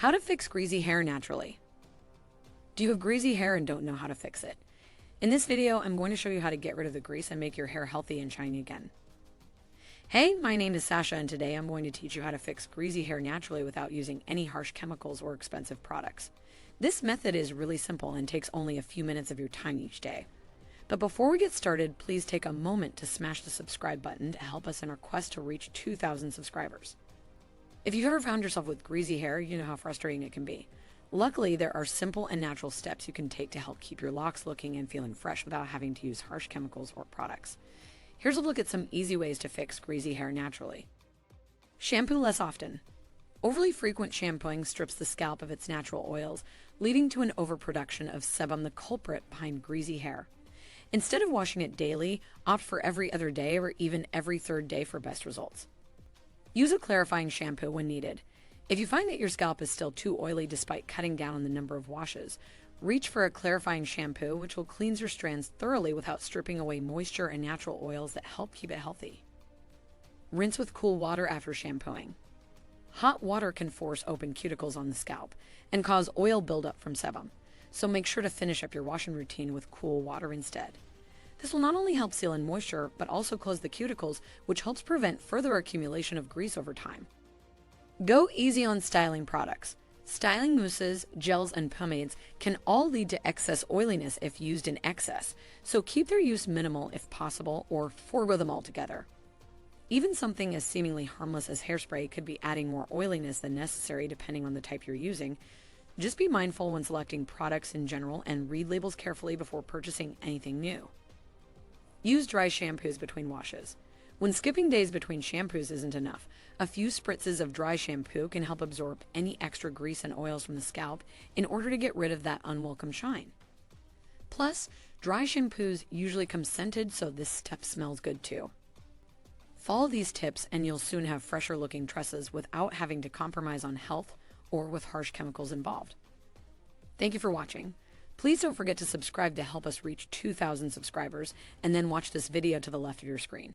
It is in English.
How to fix greasy hair naturally. Do you have greasy hair and don't know how to fix it? In this video, I'm going to show you how to get rid of the grease and make your hair healthy and shiny again. Hey, my name is Sasha, and today I'm going to teach you how to fix greasy hair naturally without using any harsh chemicals or expensive products. This method is really simple and takes only a few minutes of your time each day. But before we get started, please take a moment to smash the subscribe button to help us in our quest to reach 2,000 subscribers. If you've ever found yourself with greasy hair, you know how frustrating it can be. Luckily, there are simple and natural steps you can take to help keep your locks looking and feeling fresh without having to use harsh chemicals or products. Here's a look at some easy ways to fix greasy hair naturally. Shampoo less often. Overly frequent shampooing strips the scalp of its natural oils, leading to an overproduction of sebum, the culprit behind greasy hair. Instead of washing it daily, opt for every other day or even every third day for best results. Use a clarifying shampoo when needed. If you find that your scalp is still too oily despite cutting down on the number of washes, reach for a clarifying shampoo which will cleanse your strands thoroughly without stripping away moisture and natural oils that help keep it healthy. Rinse with cool water after shampooing. Hot water can force open cuticles on the scalp and cause oil buildup from sebum, so make sure to finish up your washing routine with cool water instead. This will not only help seal in moisture, but also close the cuticles, which helps prevent further accumulation of grease over time. Go easy on styling products. Styling mousses, gels, and pomades can all lead to excess oiliness if used in excess, so keep their use minimal if possible or forego them altogether. Even something as seemingly harmless as hairspray could be adding more oiliness than necessary depending on the type you're using. Just be mindful when selecting products in general and read labels carefully before purchasing anything new. Use dry shampoos between washes. When skipping days between shampoos isn't enough, a few spritzes of dry shampoo can help absorb any extra grease and oils from the scalp in order to get rid of that unwelcome shine. Plus, dry shampoos usually come scented, so this step smells good too. Follow these tips and you'll soon have fresher looking tresses without having to compromise on health or with harsh chemicals involved. Thank you for watching. Please don't forget to subscribe to help us reach 2,000 subscribers, and then watch this video to the left of your screen.